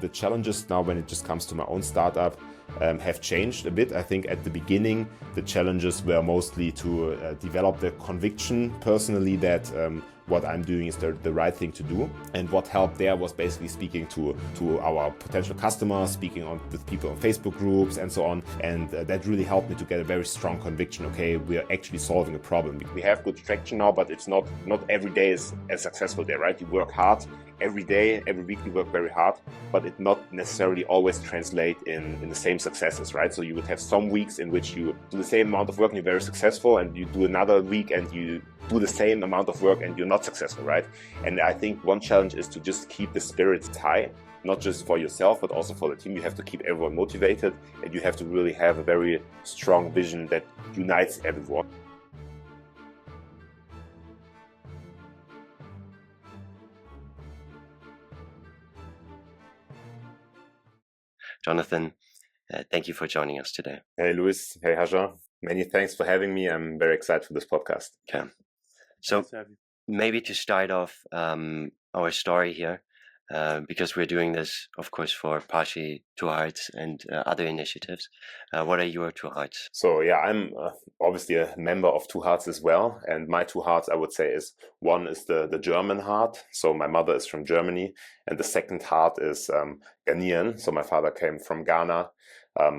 The challenges now when it just comes to my own startup have changed a bit. I think at the beginning, the challenges were mostly to develop the conviction personally that what I'm doing is the right thing to do. And what helped there was basically speaking to our potential customers, speaking with people on Facebook groups and so on. And that really helped me to get a very strong conviction. Okay, we are actually solving a problem. We have good traction now, but it's not every day is as successful there, right? You work hard every day, every week you work very hard, but it not necessarily always translate in the same successes, right? So you would have some weeks in which you do the same amount of work and you're very successful, and you do another week and you do the same amount of work and you're not successful, right? And I think one challenge is to just keep the spirits high, not just for yourself, but also for the team. You have to keep everyone motivated, and you have to really have a very strong vision that unites everyone. Jonathan, thank you for joining us today. Hey, Luis. Hey, Hojir. Many thanks for having me. I'm very excited for this podcast. Okay. So maybe to start off our story here, because we're doing this, of course, for partially Two Hearts and other initiatives. What are your Two Hearts? So yeah, I'm obviously a member of Two Hearts as well. And my Two Hearts, I would say, is one is the German heart. So my mother is from Germany. And the second heart is Ghanaian. So my father came from Ghana.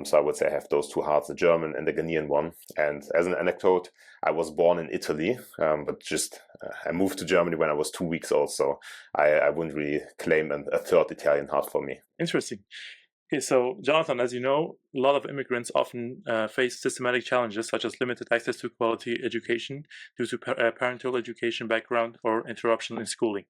So I would say I have those two hearts, the German and the Ghanaian one. And as an anecdote, I was born in Italy, but just I moved to Germany when I was 2 weeks old. So I wouldn't really claim a third Italian heart for me. Interesting. Okay, so Jonathan, as you know, a lot of immigrants often face systematic challenges such as limited access to quality education due to parental education background or interruption in schooling.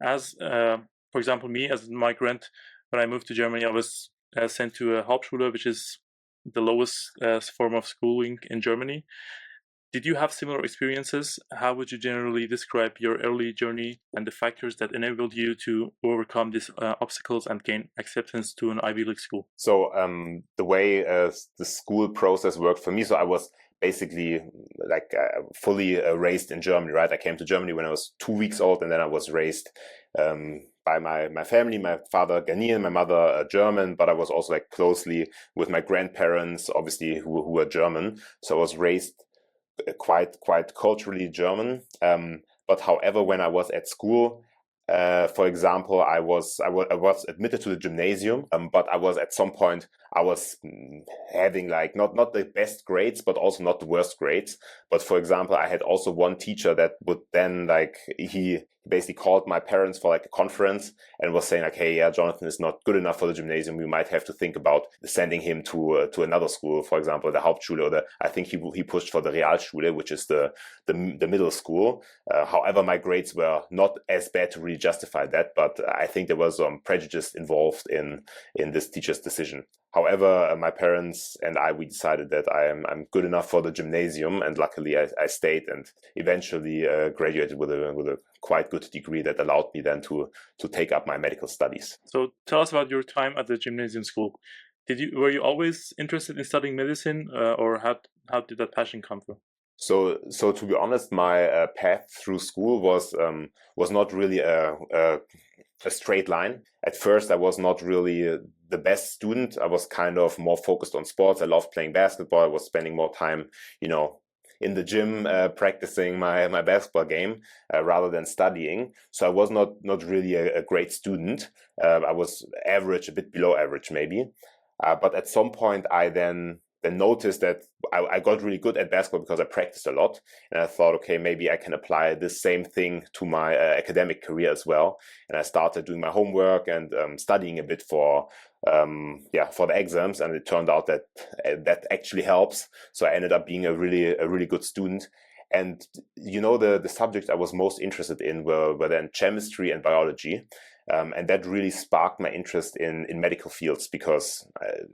As, for example, me as a migrant, when I moved to Germany, I was sent to a Hauptschule, which is the lowest form of schooling in Germany. Did you have similar experiences? How would you generally describe your early journey and the factors that enabled you to overcome these obstacles and gain acceptance to an Ivy League school? So the way the school process worked for me, so I was basically fully raised in Germany, right? I came to Germany when I was 2 weeks old, and then I was raised by my family, my father Ghanaian, my mother German, but I was also closely with my grandparents, obviously, who were German. So I was raised quite culturally German. But however, when I was at school, for example, I was admitted to the gymnasium, but I was at some point having not the best grades, but also not the worst grades. But for example, I had also one teacher that would then he basically called my parents for a conference and was saying hey, yeah, Jonathan is not good enough for the gymnasium. We might have to think about sending him to another school, for example, the Hauptschule, or I think he pushed for the Realschule, which is the middle school. However, my grades were not as bad to really justify that, but I think there was some prejudice involved in this teacher's decision. However, my parents and we decided that I'm good enough for the gymnasium, and luckily I stayed and eventually graduated with a quite good degree that allowed me then to take up my medical studies. So tell us about your time at the gymnasium school. Were you always interested in studying medicine, or how did that passion come from? So to be honest, my path through school was not really a straight line. At first, I was not really the best student. I was kind of more focused on sports. I loved playing basketball. I was spending more time, in the gym practicing my basketball game rather than studying. So I was not really a great student. I was average, a bit below average maybe. But at some point, I then noticed that I got really good at basketball because I practiced a lot. And I thought, okay, maybe I can apply this same thing to my academic career as well. And I started doing my homework and studying a bit for the exams. And it turned out that actually helps. So I ended up being a really good student. And the subjects I was most interested in were then chemistry and biology. And that really sparked my interest in medical fields, because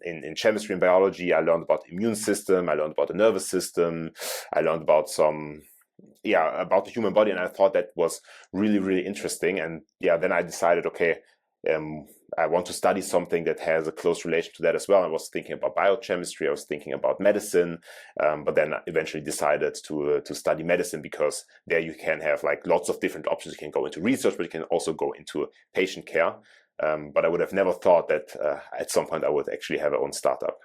in chemistry and biology, I learned about the immune system, I learned about the nervous system, I learned about about the human body, and I thought that was really, really interesting. And then I decided, okay, I want to study something that has a close relation to that as well. I was thinking about biochemistry, I was thinking about medicine, but then eventually decided to study medicine, because there you can have lots of different options. You can go into research, but you can also go into patient care. But I would have never thought that at some point I would actually have my own startup.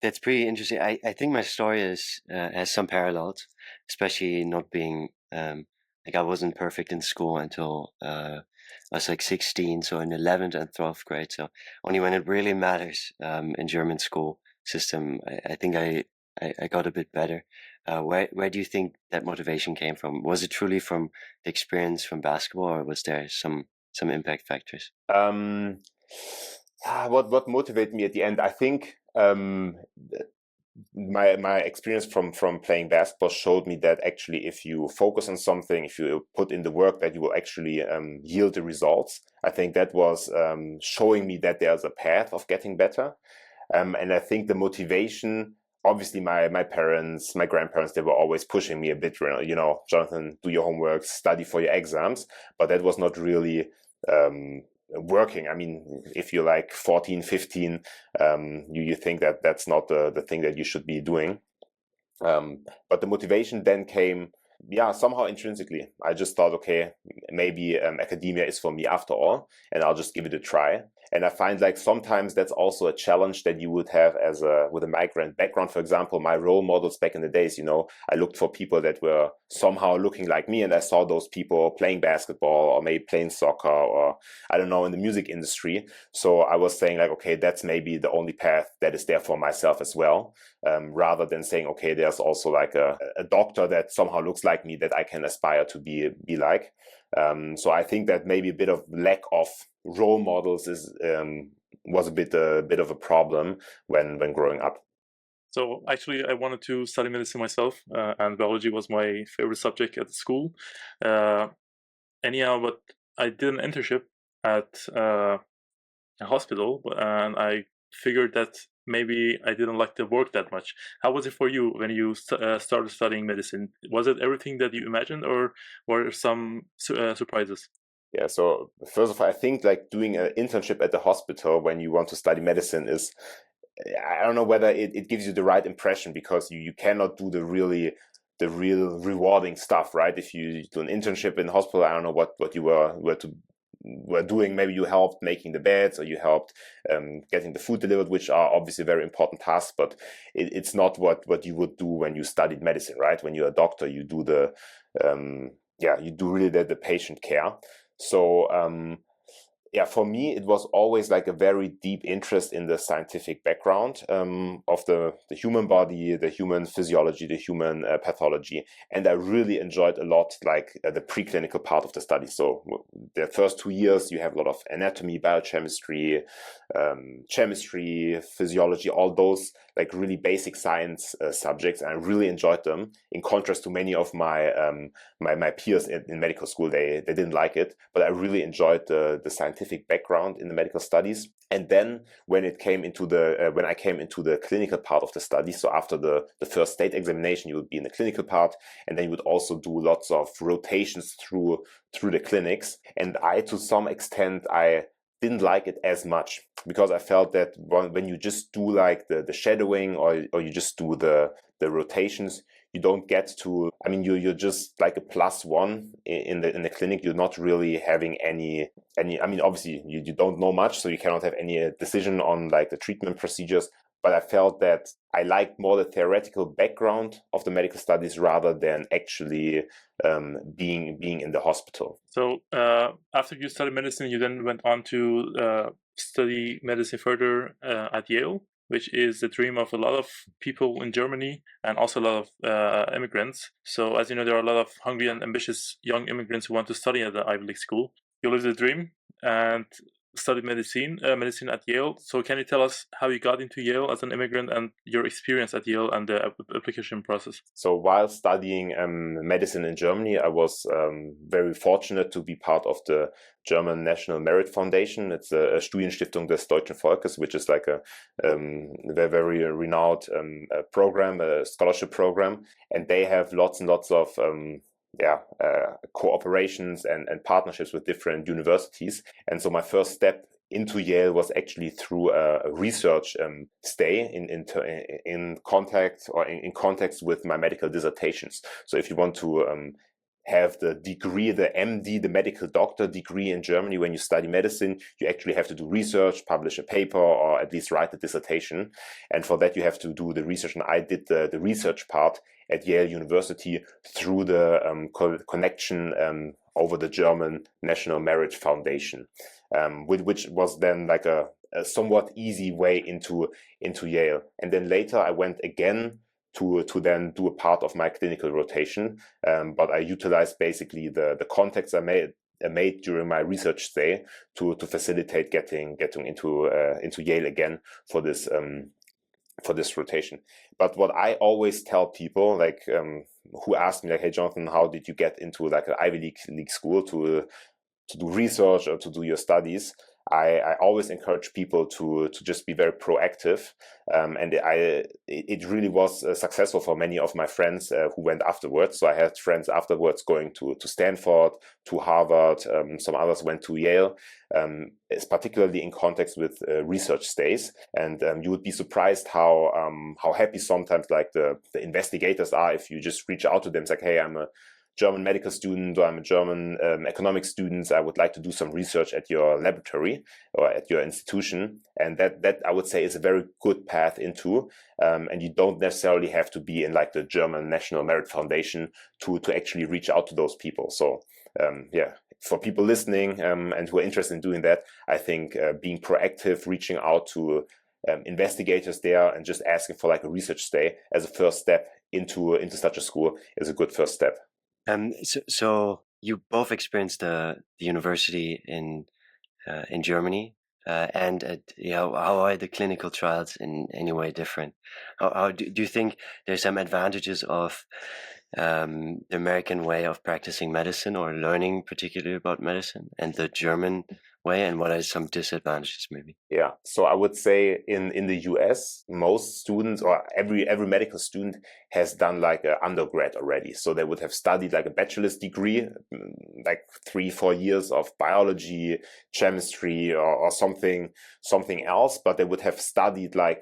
That's pretty interesting. I think my story has some parallels, especially not being like I wasn't perfect in school until I was like 16, so in 11th and 12th grade. So only when it really matters in German school system, I think I got a bit better. Where do you think that motivation came from? Was it truly from the experience from basketball, or was there some impact factors? What motivated me at the end? I think my experience from playing basketball showed me that actually, if you focus on something, if you put in the work, that you will actually yield the results. I think that was showing me that there's a path of getting better. And I think the motivation, obviously my parents, my grandparents, they were always pushing me a bit, Jonathan, do your homework, study for your exams. But that was not really working. I mean, if you're like 14, 15, you think that that's not the thing that you should be doing. But the motivation then came, somehow intrinsically. I just thought, okay, maybe academia is for me after all, and I'll just give it a try. And I find like sometimes that's also a challenge that you would have with a migrant background. For example, my role models back in the days, I looked for people that were somehow looking like me, and I saw those people playing basketball or maybe playing soccer or I don't know, in the music industry. So I was saying like, okay, that's maybe the only path that is there for myself as well. Rather than saying, okay, there's also like a doctor that somehow looks like me that I can aspire to be like. So I think that maybe a bit of lack of role models was a bit of a problem when growing up. So actually, I wanted to study medicine myself, and biology was my favorite subject at school. Anyhow, but I did an internship at a hospital, and I figured that maybe I didn't like the work that much. How was it for you when you started studying medicine? Was it everything that you imagined, or were there some surprises? Yeah, so first of all, I think like doing an internship at the hospital when you want to study medicine is, I don't know whether it gives you the right impression, because you cannot do the real rewarding stuff, right? If you do an internship in hospital, I don't know what you were doing. Maybe you helped making the beds, or you helped getting the food delivered, which are obviously very important tasks, but it's not what you would do when you studied medicine, right? When you're a doctor, you do you do really the patient care. So for me, it was always like a very deep interest in the scientific background of the human body, the human physiology, the human pathology. And I really enjoyed a lot like the preclinical part of the study. So the first 2 years, you have a lot of anatomy, biochemistry, chemistry, physiology, all those like really basic science subjects. And I really enjoyed them, in contrast to many of my my peers in medical school. They didn't like it, but I really enjoyed the scientific background in the medical studies. And then when it came into when I came into the clinical part of the study, so after the first state examination, you would be in the clinical part, and then you would also do lots of rotations through the clinics. And to some extent, I didn't like it as much, because I felt that when you just do like the shadowing, or you just do the rotations, you don't get to, I mean, you're just like a +1 in the clinic. You're not really having any, I mean, obviously you don't know much, so you cannot have any decision on like the treatment procedures. But I felt that I liked more the theoretical background of the medical studies rather than actually being in the hospital. So after you studied medicine, you then went on to study medicine further at Yale, which is the dream of a lot of people in Germany, and also a lot of immigrants. So as you know, there are a lot of hungry and ambitious young immigrants who want to study at the Ivy League school. You lived the dream and studied medicine at Yale. So can you tell us how you got into Yale as an immigrant, and your experience at Yale and the application process? So while studying medicine in Germany, I was very fortunate to be part of the German National Merit Foundation. It's a Studienstiftung des Deutschen Volkes, which is like a very renowned program, a scholarship program. And they have lots and lots of cooperations and partnerships with different universities. And so my first step into Yale was actually through a research stay in contact with my medical dissertations. So if you want to have the degree, the MD, the medical doctor degree in Germany. When you study medicine, you actually have to do research, publish a paper, or at least write a dissertation. And for that, you have to do the research. And I did the research part at Yale University through the connection over the German National Merit Foundation, which was then like a somewhat easy way into Yale. And then later I went again to then do a part of my clinical rotation. But I utilized basically the contacts I made during my research stay to facilitate getting into Yale again for this rotation. But what I always tell people, like who ask me, like, hey Jonathan, how did you get into like an Ivy League school to do research or to do your studies? I always encourage people to just be very proactive, and it really was successful for many of my friends who went afterwards. So I had friends afterwards going to Stanford, to Harvard. Some others went to Yale. It's particularly in context with research stays, and you would be surprised how happy sometimes like the investigators are if you just reach out to them. It's like, hey, I'm a German medical student, or I'm a German economics student. I would like to do some research at your laboratory or at your institution. And that I would say is a very good path into, and you don't necessarily have to be in like the German National Merit Foundation to actually reach out to those people. So yeah, for people listening and who are interested in doing that, I think being proactive, reaching out to investigators there and just asking for like a research stay as a first step into such a school is a good first step. So you both experienced the university in Germany, and how are the clinical trials in any way different? How do you think there's some advantages of the American way of practicing medicine or learning particularly about medicine and the German way, and what are some disadvantages maybe? Yeah, so I would say in the US, most students or every medical student has done like an undergrad already. So they would have studied like a bachelor's degree, like 3-4 years of biology, chemistry, or something else, but they would have studied like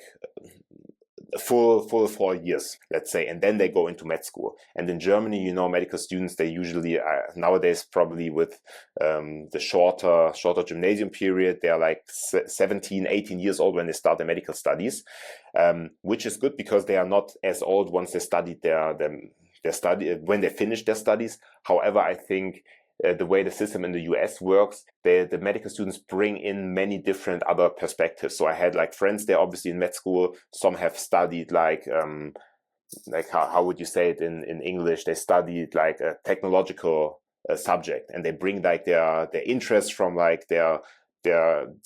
full 4 years, let's say, and then they go into med school. And in Germany, medical students, they usually nowadays probably with the shorter gymnasium period, they are like 17, 18 years old when they start their medical studies, which is good because they are not as old once they studied their study when they finish their studies. However, I think the way the system in the US works, the medical students bring in many different other perspectives. So I had like friends there, obviously in med school. Some have studied like how would you say it in English? They studied like a technological subject, and they bring like their interest from like their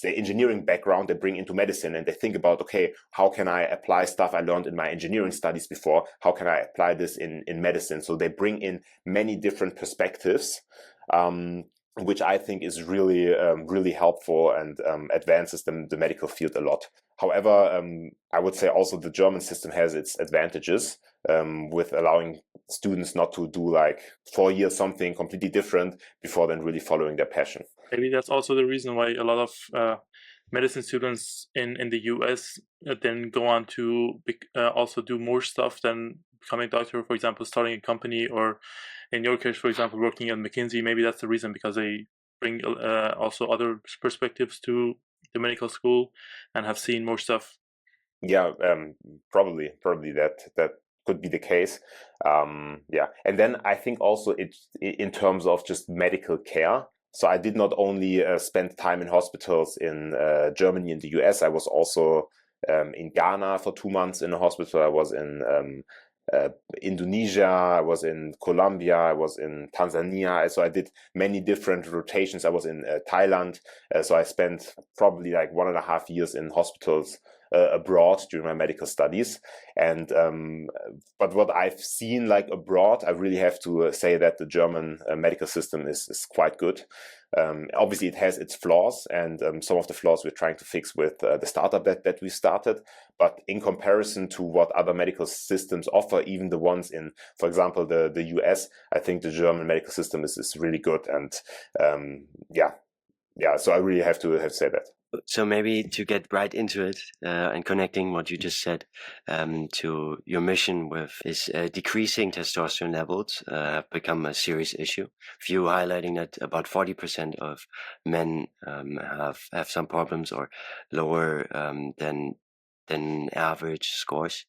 engineering background, they bring into medicine, and they think about, okay, how can I apply stuff I learned in my engineering studies before? How can I apply this in medicine? So they bring in many different perspectives, which I think is really helpful and advances the medical field a lot. However, I would say also the German system has its advantages with allowing students not to do like 4 years something completely different before then really following their passion. Maybe that's also the reason why a lot of medicine students in the US then go on to also do more stuff than becoming a doctor, for example, starting a company, or in your case, for example, working at McKinsey. Maybe that's the reason, because they bring also other perspectives to the medical school and have seen more stuff. Yeah, probably that could be the case. Yeah, and then I think also it in terms of just medical care. So I did not only spend time in hospitals in Germany and the US. I was also in Ghana for 2 months in a hospital. I was in Indonesia, I was in Colombia, I was in Tanzania. So I did many different rotations. I was in Thailand. So I spent probably like 1.5 years in hospitals abroad during my medical studies. And but what I've seen like abroad, I really have to say that the German medical system is quite good. Obviously it has its flaws, and some of the flaws we're trying to fix with the startup that we started. But in comparison to what other medical systems offer, even the ones in, for example, the US, I think the German medical system is really good. And yeah, so I really have to say that. So maybe to get right into it and connecting what you just said to your mission with is decreasing testosterone levels have become a serious issue. Few highlighting that about 40% of men have some problems or lower than average scores.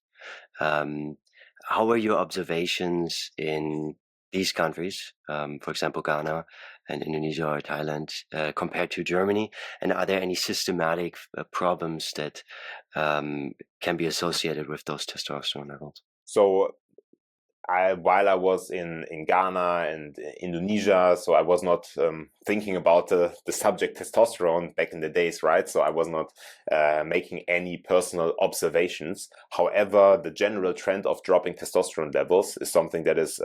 How were your observations in these countries, for example, Ghana and Indonesia or Thailand, compared to Germany? And are there any systematic problems that can be associated with those testosterone levels? So while I was in Ghana and Indonesia, so I was not thinking about the subject testosterone back in the days, right? So I was not making any personal observations. However, the general trend of dropping testosterone levels is something that is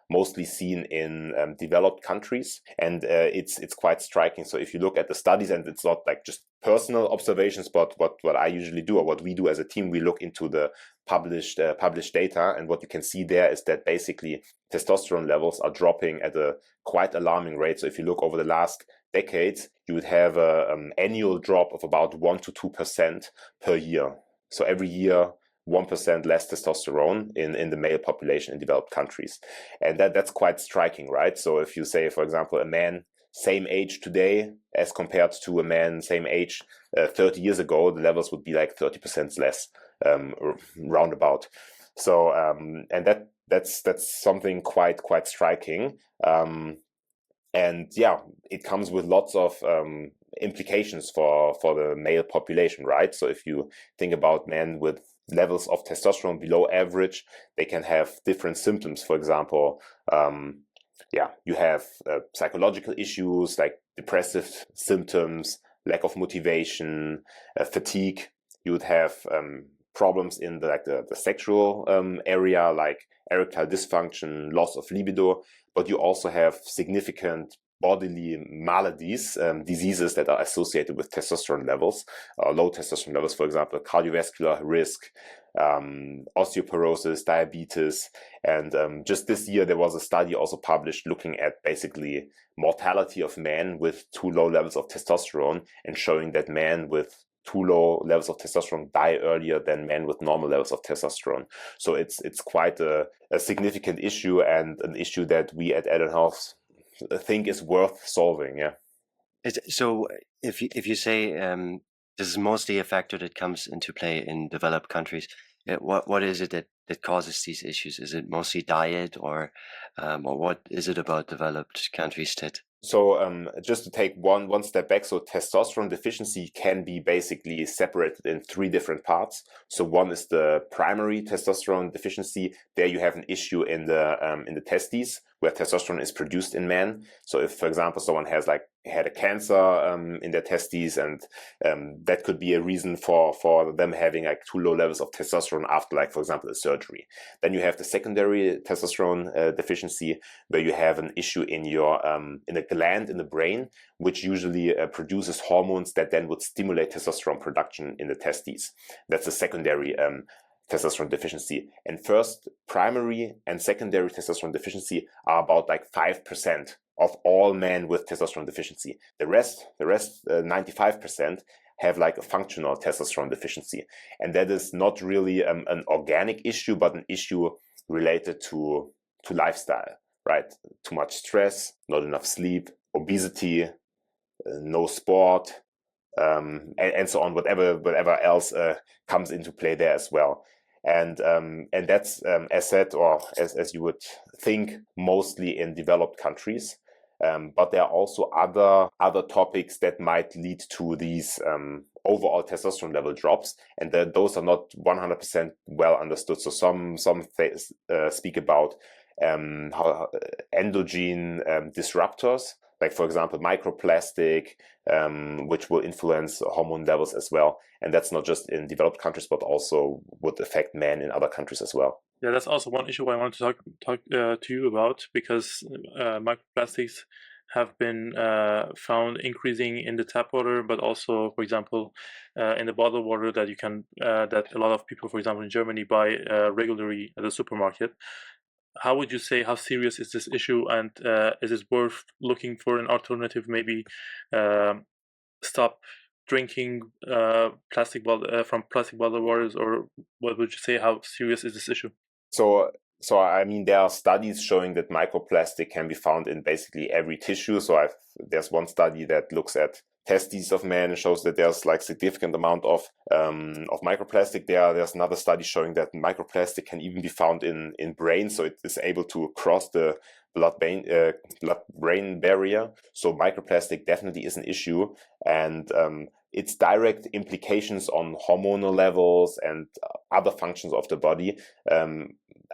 mostly seen in developed countries, and it's quite striking. So if you look at the studies, and it's not like just personal observations, but what I usually do, or what we do as a team, we look into the published data, and what you can see there is that basically testosterone levels are dropping at a quite alarming rate. So if you look over the last decades, you would have an annual drop of about 1 to 2% per year. So every year, 1% less testosterone in the male population in developed countries. And that's quite striking, right? So if you say, for example, a man same age today as compared to a man same age 30 years ago, the levels would be like 30% less, roundabout. So and that's something quite striking. And yeah, it comes with lots of implications for the male population, right? So if you think about men with levels of testosterone below average, they can have different symptoms. For example, you have psychological issues like depressive symptoms, lack of motivation, fatigue. You would have problems in the sexual area, like erectile dysfunction, loss of libido, but you also have significant bodily maladies, diseases that are associated with testosterone levels, low testosterone levels, for example, cardiovascular risk, osteoporosis, diabetes. And just this year, there was a study also published looking at basically mortality of men with too low levels of testosterone, and showing that men with too low levels of testosterone die earlier than men with normal levels of testosterone. So it's quite a significant issue, and an issue that we at Adon Health think is worth solving. Yeah. So if you say this is mostly a factor that comes into play in developed countries, what is it that causes these issues? Is it mostly diet, or what is it about developed countries that? So just to take one step back, so testosterone deficiency can be basically separated in three different parts. So one is the primary testosterone deficiency. There you have an issue in the testes, where testosterone is produced in men. So if, for example, someone has had a cancer in their testes, and that could be a reason for them having too low levels of testosterone after, for example, a surgery. Then you have the secondary testosterone deficiency, where you have an issue in your in a gland in the brain, which usually produces hormones that then would stimulate testosterone production in the testes. That's the secondary testosterone deficiency. And first, primary and secondary testosterone deficiency are about 5% of all men with testosterone deficiency. The rest, 95%, have a functional testosterone deficiency. And that is not really an organic issue, but an issue related to lifestyle, right? Too much stress, not enough sleep, obesity, no sport, and so on, whatever else comes into play there as well. And that's as said, or as you would think, mostly in developed countries. But there are also other topics that might lead to these overall testosterone level drops, and those are not 100% well understood. So some speak about how endogenous disruptors, like for example microplastic, which will influence hormone levels as well. And that's not just in developed countries, but also would affect men in other countries as well. Yeah, that's also one issue I wanted to talk to you about, because microplastics have been found increasing in the tap water, but also, for example, in the bottled water that you can that a lot of people, for example, in Germany, buy regularly at the supermarket. How would you say, how serious is this issue, and is it worth looking for an alternative, maybe stop drinking plastic bottle from plastic bottled waters, or what would you say? How serious is this issue? So I mean, there are studies showing that microplastic can be found in basically every tissue. So there's one study that looks at testes of men and shows that there's like significant amount of microplastic there. There's another study showing that microplastic can even be found in brain, so it is able to cross the blood-brain barrier. So microplastic definitely is an issue, and its direct implications on hormonal levels and other functions of the body.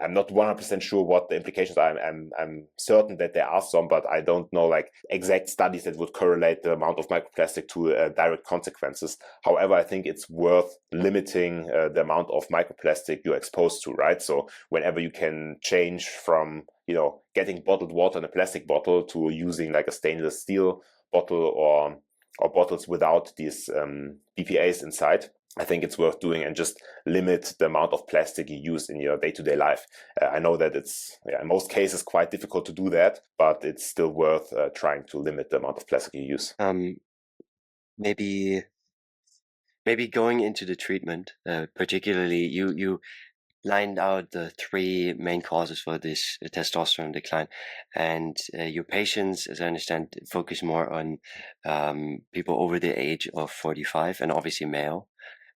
I'm not 100% sure what the implications are. I'm certain that there are some, but I don't know like exact studies that would correlate the amount of microplastic to direct consequences. However, I think it's worth limiting the amount of microplastic you're exposed to, right? So whenever you can change from, getting bottled water in a plastic bottle to using like a stainless steel bottle or bottles without these BPAs inside, I think it's worth doing, and just limit the amount of plastic you use in your day-to-day life. I know that it's, in most cases, quite difficult to do that, but it's still worth trying to limit the amount of plastic you use. Maybe going into the treatment, particularly you lined out the three main causes for this testosterone decline, and your patients, as I understand, focus more on people over the age of 45 and obviously male.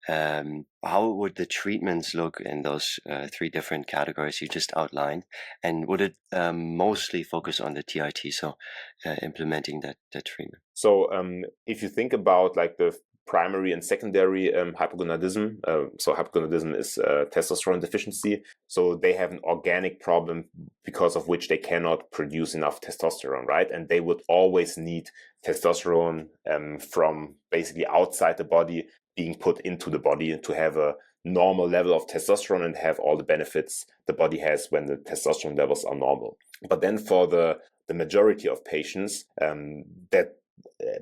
How would the treatments look in those three different categories you just outlined, and would it mostly focus on the TIT, so implementing that treatment? So if you think about like the primary and secondary hypogonadism, so hypogonadism is testosterone deficiency, so they have an organic problem because of which they cannot produce enough testosterone, right? And they would always need testosterone from basically outside the body being put into the body to have a normal level of testosterone and have all the benefits the body has when the testosterone levels are normal. But then for the majority of patients that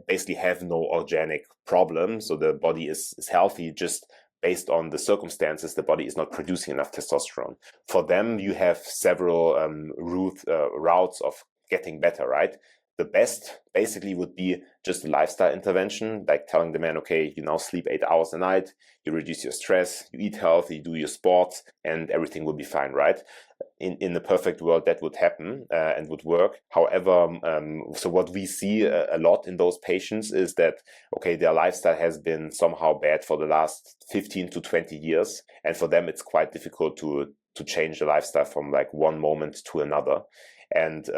basically have no organic problem, so the body is healthy, just based on the circumstances, the body is not producing enough testosterone. For them, you have several routes of getting better, right? The best basically would be just a lifestyle intervention, like telling the man, okay, you now sleep 8 hours a night, you reduce your stress, you eat healthy, do your sports, and everything will be fine, right? In the perfect world, that would happen and would work. However, so what we see a lot in those patients is that, okay, their lifestyle has been somehow bad for the last 15 to 20 years. And for them, it's quite difficult to change the lifestyle from like one moment to another. And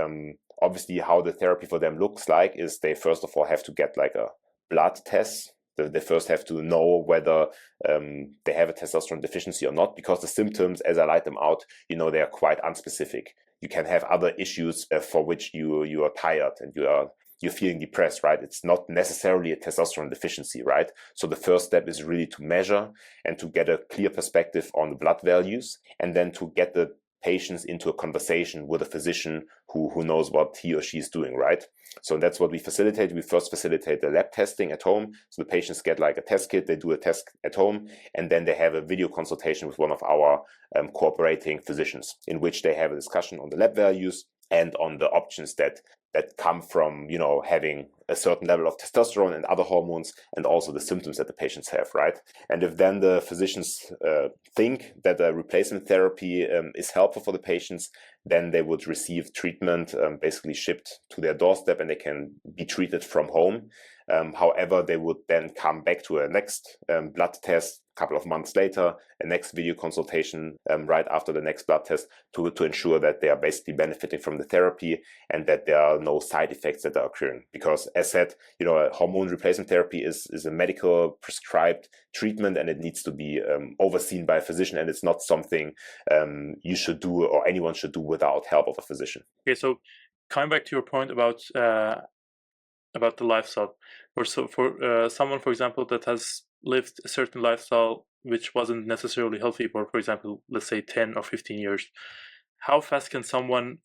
obviously, how the therapy for them looks like is they first of all have to get like a blood test. They first have to know whether they have a testosterone deficiency or not, because the symptoms, as I laid them out, they are quite unspecific. You can have other issues for which you are tired and you're feeling depressed, right? It's not necessarily a testosterone deficiency, right? So the first step is really to measure and to get a clear perspective on the blood values, and then to get the patients into a conversation with a physician who knows what he or she is doing, right? So that's what we facilitate. We first facilitate the lab testing at home. So the patients get like a test kit, they do a test at home, and then they have a video consultation with one of our cooperating physicians, in which they have a discussion on the lab values and on the options that come from, having a certain level of testosterone and other hormones, and also the symptoms that the patients have, right? And if then the physicians think that a replacement therapy is helpful for the patients, then they would receive treatment basically shipped to their doorstep, and they can be treated from home. However, they would then come back to a next blood test a couple of months later, a next video consultation right after the next blood test, to ensure that they are basically benefiting from the therapy and that there are no side effects that are occurring. Because as said, a hormone replacement therapy is a medical prescribed treatment, and it needs to be overseen by a physician, and it's not something you should do or anyone should do without help of a physician. Okay, so coming back to your point about the lifestyle, for someone, for example, that has lived a certain lifestyle which wasn't necessarily healthy for example, let's say 10 or 15 years, how fast can someone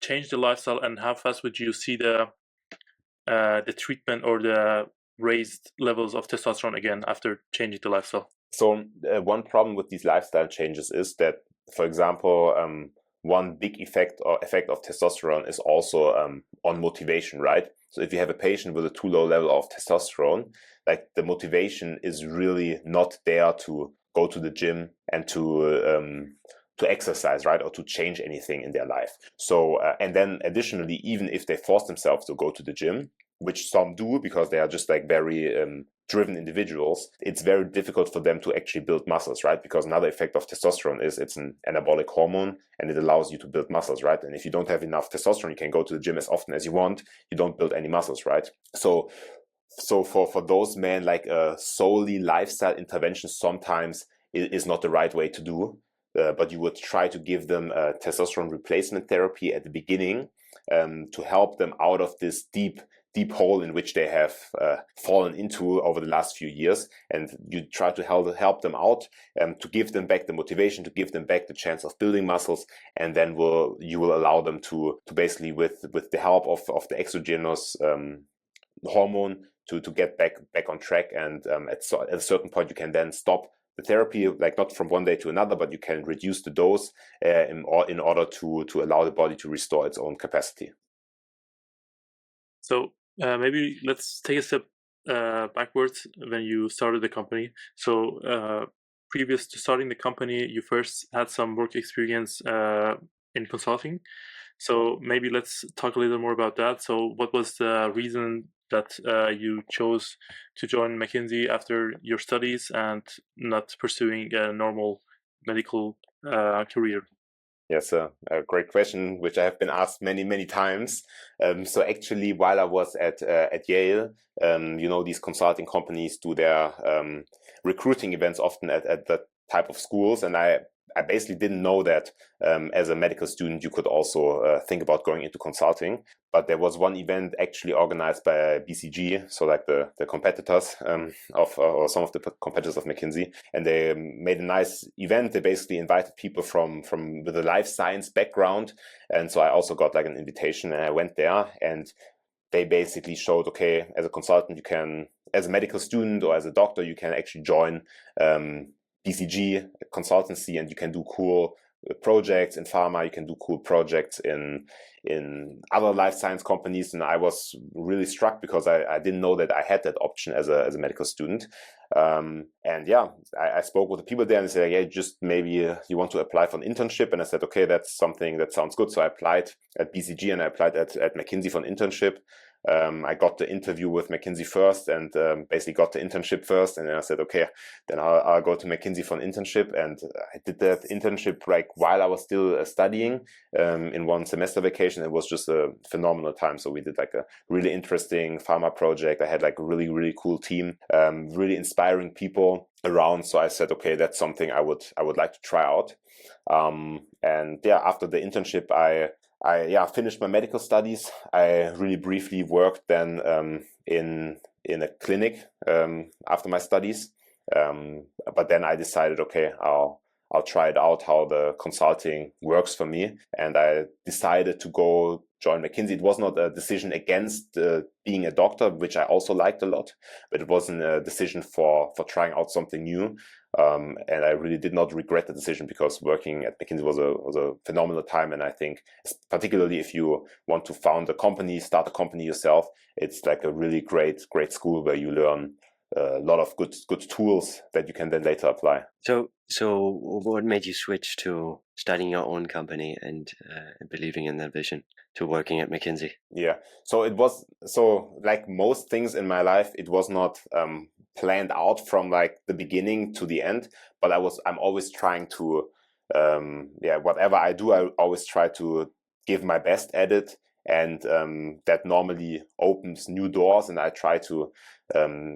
change the lifestyle, and how fast would you see the treatment or the raised levels of testosterone again after changing the lifestyle? So one problem with these lifestyle changes is that, for example, one big effect of testosterone is also on motivation, right? So if you have a patient with a too low level of testosterone, like the motivation is really not there to go to the gym and to exercise, right, or to change anything in their life. So and then additionally, even if they force themselves to go to the gym, which some do because they are just like very driven individuals, it's very difficult for them to actually build muscles, right? Because another effect of testosterone is it's an anabolic hormone and it allows you to build muscles, right? And if you don't have enough testosterone, you can go to the gym as often as you want, you don't build any muscles, right? So for those men, like solely lifestyle intervention sometimes is not the right way to do. But you would try to give them testosterone replacement therapy at the beginning to help them out of this deep hole in which they have fallen into over the last few years, and you try to help them out, to give them back the motivation, to give them back the chance of building muscles, and then you will allow them to basically with the help of the exogenous hormone to get back on track, and at a certain point you can then stop the therapy, like not from one day to another, but you can reduce the dose in order to allow the body to restore its own capacity. So maybe let's take a step backwards when you started the company. So previous to starting the company, you first had some work experience in consulting. So maybe let's talk a little more about that. So what was the reason that you chose to join McKinsey after your studies and not pursuing a normal medical career? Yes, a great question, which I have been asked many times. So actually, while I was at Yale, these consulting companies do their recruiting events often at that type of schools, and I basically didn't know that as a medical student you could also think about going into consulting. But there was one event actually organized by BCG, so like the competitors or some of the competitors of McKinsey, and they made a nice event. They basically invited people from with a life science background, and so I also got like an invitation, and I went there, and they basically showed, okay, as a consultant you can, as a medical student or as a doctor, you can actually join BCG consultancy, and you can do cool projects in pharma, you can do cool projects in other life science companies. And I was really struck because I didn't know that I had that option as a medical student. And yeah, I spoke with the people there and they said, yeah, just maybe you want to apply for an internship. And I said, okay, that's something that sounds good. So I applied at BCG and I applied at McKinsey for an internship. I got the interview with McKinsey first and basically got the internship first. And then I said, okay, then I'll go to McKinsey for an internship. And I did that internship like while I was still studying in one semester vacation. It was just a phenomenal time. So we did like a really interesting pharma project. I had like a really cool team, really inspiring people around. So I said, okay, that's something I would like to try out. And yeah, after the internship, I finished my medical studies. I really briefly worked then in a clinic after my studies. But then I decided, okay, I'll try it out how the consulting works for me. And I decided to go join McKinsey. It was not a decision against being a doctor, which I also liked a lot, but it wasn't a decision for trying out something new. And I really did not regret the decision because working at McKinsey was a phenomenal time. And I think particularly if you want to found a company, start a company yourself, it's like a really great school where you learn a lot of good tools that you can then later apply. So what made you switch to starting your own company and believing in that vision to working at McKinsey? Yeah, so it was, so like most things in my life, it was not planned out from like the beginning to the end, but I'm always trying to whatever I do, I always try to give my best at it, and that normally opens new doors, and I try to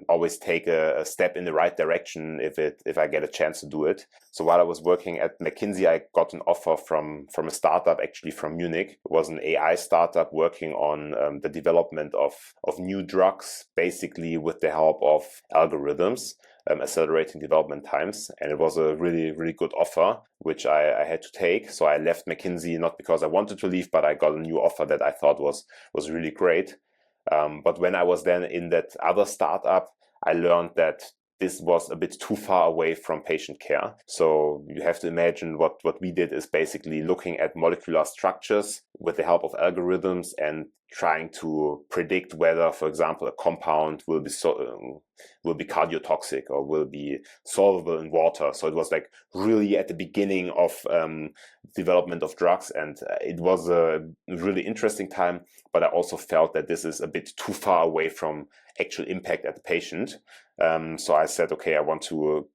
always take a step in the right direction if I get a chance to do it. So while I was working at McKinsey, I got an offer from a startup, actually from Munich. It was an AI startup working on the development of new drugs, basically with the help of algorithms, accelerating development times. And it was a really good offer, which I had to take. So I left McKinsey, not because I wanted to leave, but I got a new offer that I thought was really great. But when I was then in that other startup, I learned that this was a bit too far away from patient care. So you have to imagine what we did is basically looking at molecular structures with the help of algorithms and trying to predict whether, for example, a compound will be cardiotoxic or will be solvable in water. So it was like really at the beginning of development of drugs, and it was a really interesting time. But I also felt that this is a bit too far away from actual impact at the patient. So I said, okay, I want to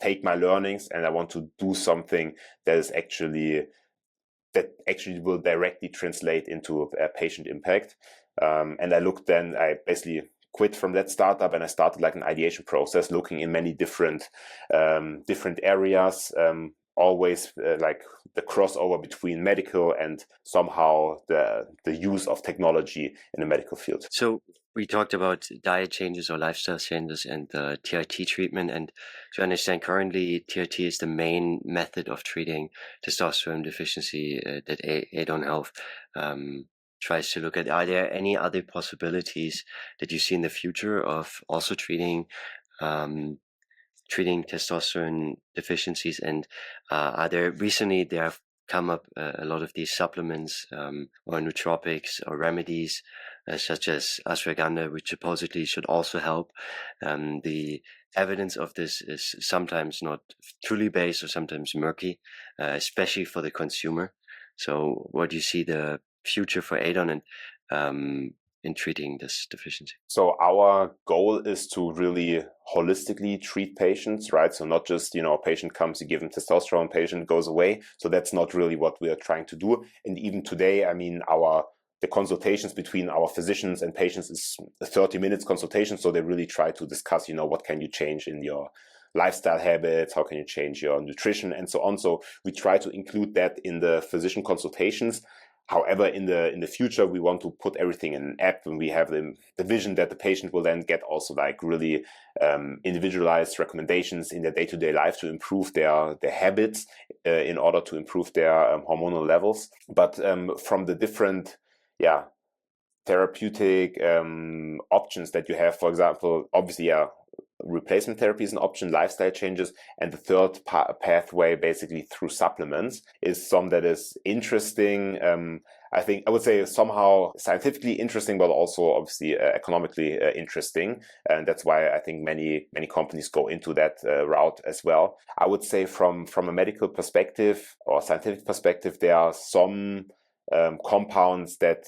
take my learnings and I want to do something that actually will directly translate into a patient impact. And I basically quit from that startup and I started like an ideation process, looking in many different areas, always like the crossover between medical and somehow the use of technology in the medical field. So we talked about diet changes or lifestyle changes and the TRT treatment. And to understand, currently TRT is the main method of treating testosterone deficiency that Adon Health tries to look at. Are there any other possibilities that you see in the future of also treating testosterone deficiencies? And recently there have come up a lot of these supplements or nootropics or remedies such as ashwagandha, which supposedly should also help. The evidence of this is sometimes not truly based or sometimes murky, especially for the consumer. So what do you see the future for Adon and in treating this deficiency? So our goal is to really holistically treat patients, right? So not just, a patient comes, you give them testosterone, patient goes away. So that's not really what we are trying to do. And even today, I mean, the consultations between our physicians and patients is a 30 minutes consultation. So they really try to discuss, what can you change in your lifestyle habits, how can you change your nutrition and so on. So we try to include that in the physician consultations. However, in the future, we want to put everything in an app, and we have the vision that the patient will then get also like really individualized recommendations in their day-to-day life to improve their habits in order to improve their hormonal levels. But from the different therapeutic options that you have, for example, obviously, replacement therapy is an option, lifestyle changes, and the third pathway, basically through supplements, is some that is interesting. I would say somehow scientifically interesting, but also obviously economically interesting, and that's why I think many companies go into that route as well. I would say from a medical perspective or scientific perspective, there are some compounds that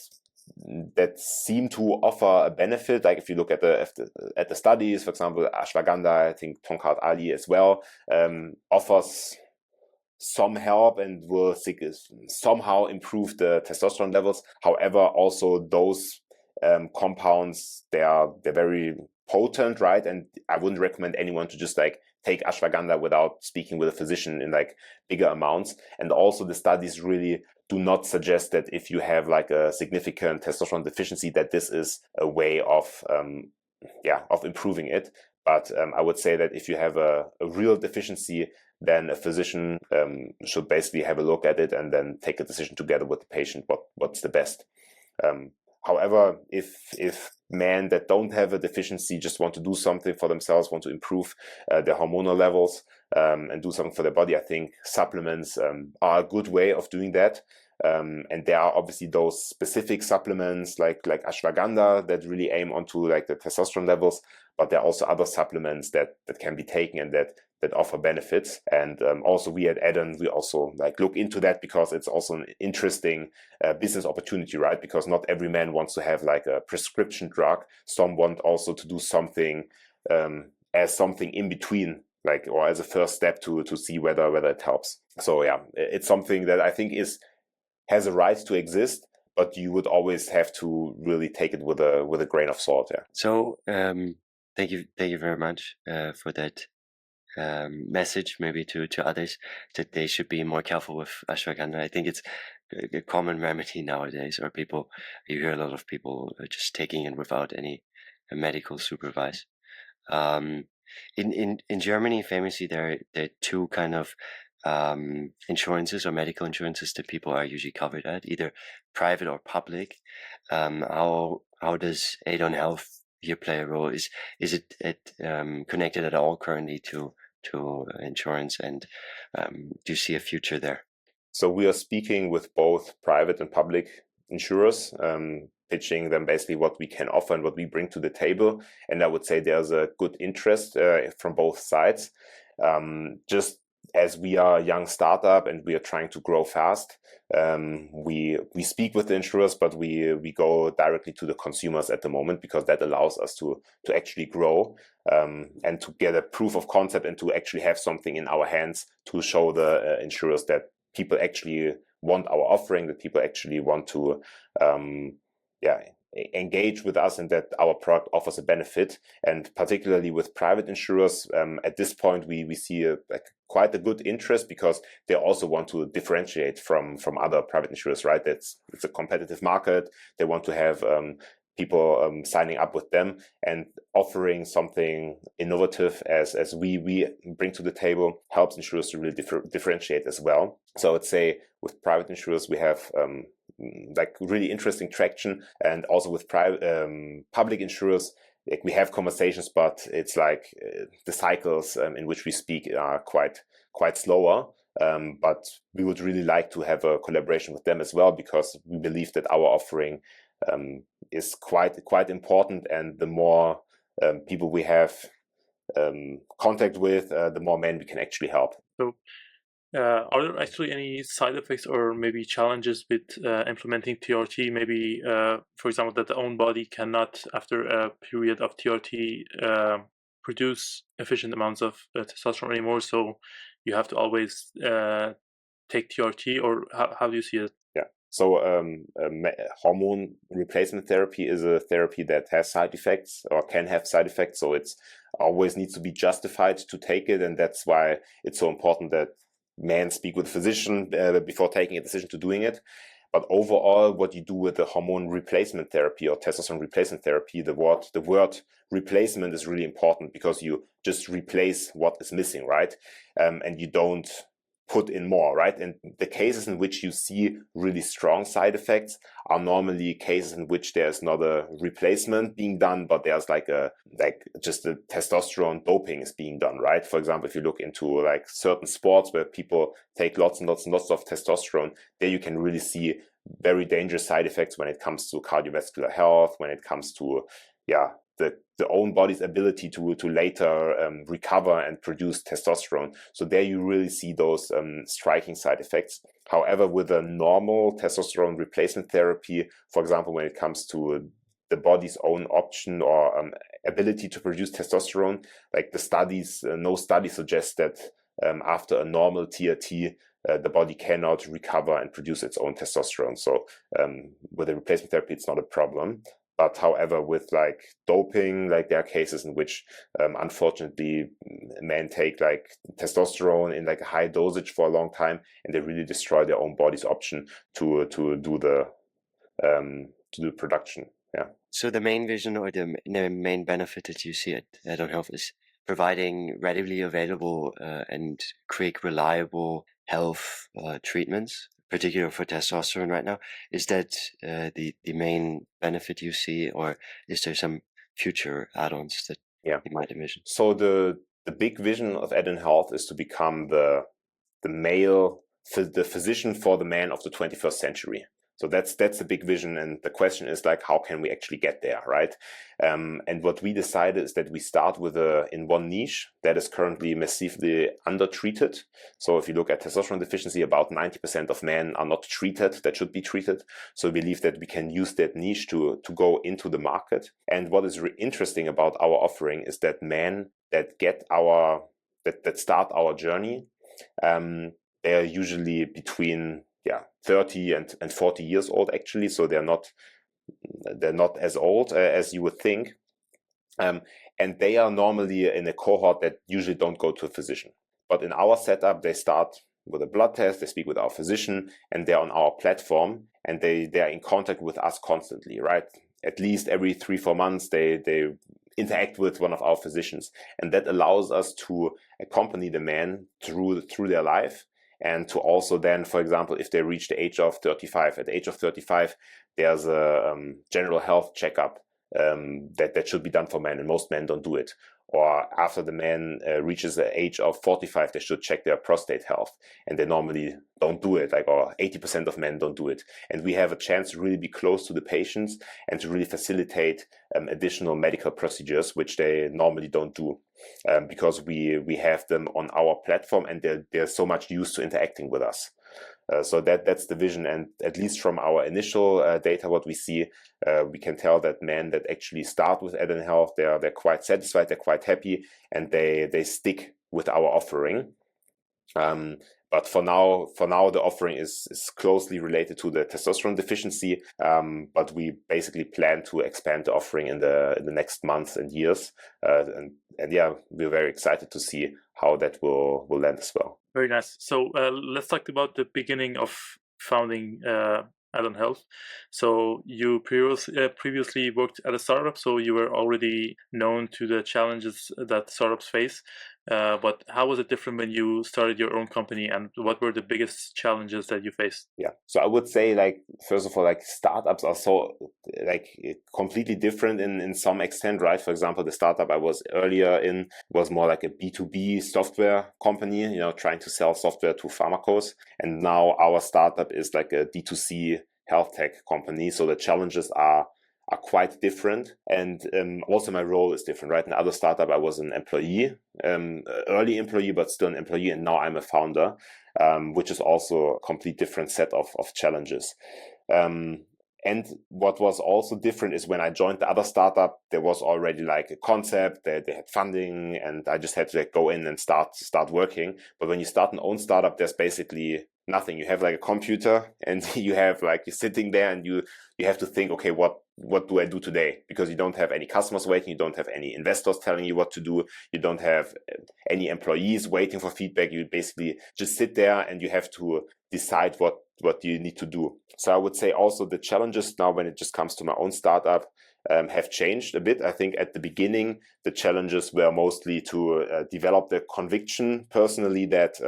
seem to offer a benefit. Like if you look at the studies, for example, ashwagandha, I think Tongkat Ali as well, offers some help and will somehow improve the testosterone levels. However, also those compounds, they're very potent, right? And I wouldn't recommend anyone to just like take ashwagandha without speaking with a physician in like bigger amounts. And also the studies really do not suggest that if you have like a significant testosterone deficiency, that this is a way of improving it. But I would say that if you have a real deficiency, then a physician should basically have a look at it and then take a decision together with the patient what's the best. However, if men that don't have a deficiency just want to do something for themselves, want to improve their hormonal levels and do something for their body, I think supplements are a good way of doing that. And there are obviously those specific supplements like ashwagandha that really aim onto like the testosterone levels, but there are also other supplements that can be taken and that offer benefits. And also we at Adon, we also like look into that because it's also an interesting business opportunity, right? Because not every man wants to have like a prescription drug. Some want also to do something as something in between, like, or as a first step to see whether it helps. So yeah, it's something that I think has a right to exist, but you would always have to really take it with a grain of salt. Yeah. So thank you very much for that message, maybe to others, that they should be more careful with ashwagandha. I think it's a common remedy nowadays, or you hear a lot of people just taking it without any medical supervise. In Germany, famously, there are two kind of insurances or medical insurances that people are usually covered at, either private or public. How does Adon Health here play a role? Is it connected at all currently to insurance, and do you see a future there? So we are speaking with both private and public insurers, pitching them basically what we can offer and what we bring to the table. And I would say there's a good interest from both sides. Just as we are a young startup and we are trying to grow fast, we speak with the insurers, but we go directly to the consumers at the moment, because that allows us to actually grow and to get a proof of concept and to actually have something in our hands to show the insurers that people actually want our offering, that people actually want to engage with us, and that our product offers a benefit. And particularly with private insurers, at this point we see quite a good interest, because they also want to differentiate from other private insurers, right? It's a competitive market. They want to have people signing up with them, and offering something innovative as we bring to the table helps insurers to really differentiate as well. So I would say with private insurers we have really interesting traction, and also with public insurers, like, we have conversations, but it's like the cycles in which we speak are quite slower. But we would really like to have a collaboration with them as well, because we believe that our offering is quite important, and the more people we have contact with, the more men we can actually help. So are there actually any side effects or maybe challenges with implementing TRT? Maybe, for example, that the own body cannot, after a period of TRT, produce efficient amounts of testosterone anymore, so you have to always take TRT, or how do you see it? Yeah. So hormone replacement therapy is a therapy that has side effects, or can have side effects. So it's always needs to be justified to take it. And that's why it's so important that men speak with a physician before taking a decision to doing it. But overall, what you do with the hormone replacement therapy or testosterone replacement therapy, the word replacement is really important, because you just replace what is missing, right? And you don't put in more, right? And the cases in which you see really strong side effects are normally cases in which there's not a replacement being done, but there's just the testosterone doping is being done, right? For example, if you look into like certain sports where people take lots and lots of testosterone, there you can really see very dangerous side effects when it comes to cardiovascular health, when it comes to the own body's ability to later recover and produce testosterone. So there you really see those striking side effects. However, with a normal testosterone replacement therapy, for example, when it comes to the body's own option or ability to produce testosterone, like no study suggests that after a normal TRT, the body cannot recover and produce its own testosterone. So with a replacement therapy, it's not a problem. But however, with like doping, like there are cases in which, unfortunately, men take like testosterone in like a high dosage for a long time, and they really destroy their own body's option to do the production. Yeah. So the main vision or the main benefit that you see at Adon Health is providing readily available and quick, reliable health treatments, particularly for testosterone right now. Is that the main benefit you see, or is there some future add-ons that you might envision? So the big vision of Adon Health is to become the physician for the man of the 21st century. So that's the big vision, and the question is like, how can we actually get there, right? And what we decided is that we start with in one niche that is currently massively undertreated. So if you look at testosterone deficiency, about 90% of men are not treated that should be treated. So we believe that we can use that niche to go into the market. And what is interesting about our offering is that men that that start our journey, they are usually between 30 and 40 years old, actually. So they're not as old as you would think. And they are normally in a cohort that usually don't go to a physician. But in our setup, they start with a blood test, they speak with our physician, and they're on our platform, and they are in contact with us constantly, right? At least every 3-4 months, they interact with one of our physicians. And that allows us to accompany the man through their life. And to also then, for example, if they reach the age of 35, at the age of 35, there's a general health checkup that should be done for men, and most men don't do it. Or after the man reaches the age of 45, they should check their prostate health, and they normally don't do it, or 80% of men don't do it. And we have a chance to really be close to the patients and to really facilitate additional medical procedures, which they normally don't do, because we have them on our platform, and they're so much used to interacting with us. So that's the vision, and at least from our initial data, what we see, we can tell that men that actually start with Adon Health, they're quite satisfied, they're quite happy, and they stick with our offering. But for now, the offering is closely related to the testosterone deficiency. But we basically plan to expand the offering in the next months and years. And yeah, we're very excited to see how that will land as well. Very nice. So let's talk about the beginning of founding Adon Health. So you previously worked at a startup, so you were already known to the challenges that startups face. But how was it different when you started your own company, and what were the biggest challenges that you faced? Yeah, so I would say, first of all, startups are so completely different in some extent, right? For example, the startup I was earlier in was more like a B2B software company, trying to sell software to pharmacos. And now our startup is like a D2C health tech company. So the challenges are quite different, and also my role is different, right? In other startup, I was an employee, early employee, but still an employee, and now I'm a founder, which is also a complete different set of challenges. And what was also different is when I joined the other startup, there was already a concept, they had funding, and I just had to go in and start working. But when you start an own startup, there's basically nothing. You have a computer, and you have you're sitting there, and you have to think, okay, what do I do today? Because you don't have any customers waiting, you don't have any investors telling you what to do, you don't have any employees waiting for feedback. You basically just sit there, and you have to decide what you need to do. So I would say also the challenges now, when it just comes to my own startup, have changed a bit. I think at the beginning, the challenges were mostly to develop the conviction personally that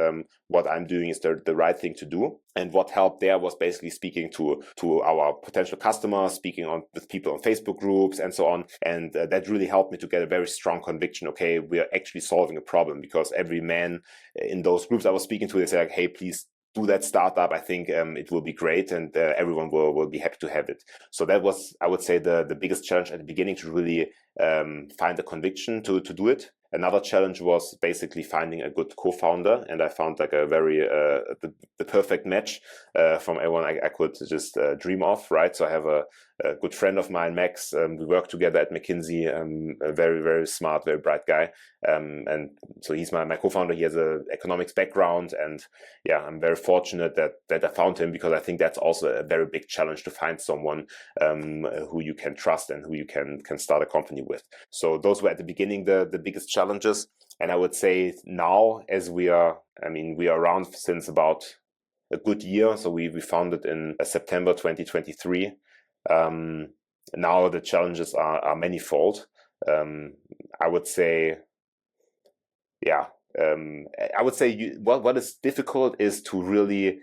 what I'm doing is the right thing to do. And what helped there was basically speaking to our potential customers, speaking with people on Facebook groups and so on. And that really helped me to get a very strong conviction. Okay, we are actually solving a problem, because every man in those groups I was speaking to, they say hey, please do that startup. I think it will be great, and everyone will be happy to have it. So that was, I would say, the biggest challenge at the beginning, to really find the conviction to do it. Another challenge was basically finding a good co-founder, and I found a very the perfect match from everyone I could just dream of, right? So I have a good friend of mine, Max. We work together at McKinsey. A very, very smart, very bright guy, and so he's my co-founder. He has an economics background, and yeah, I'm very fortunate that I found him, because I think that's also a very big challenge, to find someone who you can trust and who you can start a company with. So those were at the beginning the biggest challenges. And I would say now, as we are around since about a good year. So we founded in September 2023. Now the challenges are manifold. I would say, yeah. I would say what is difficult is to really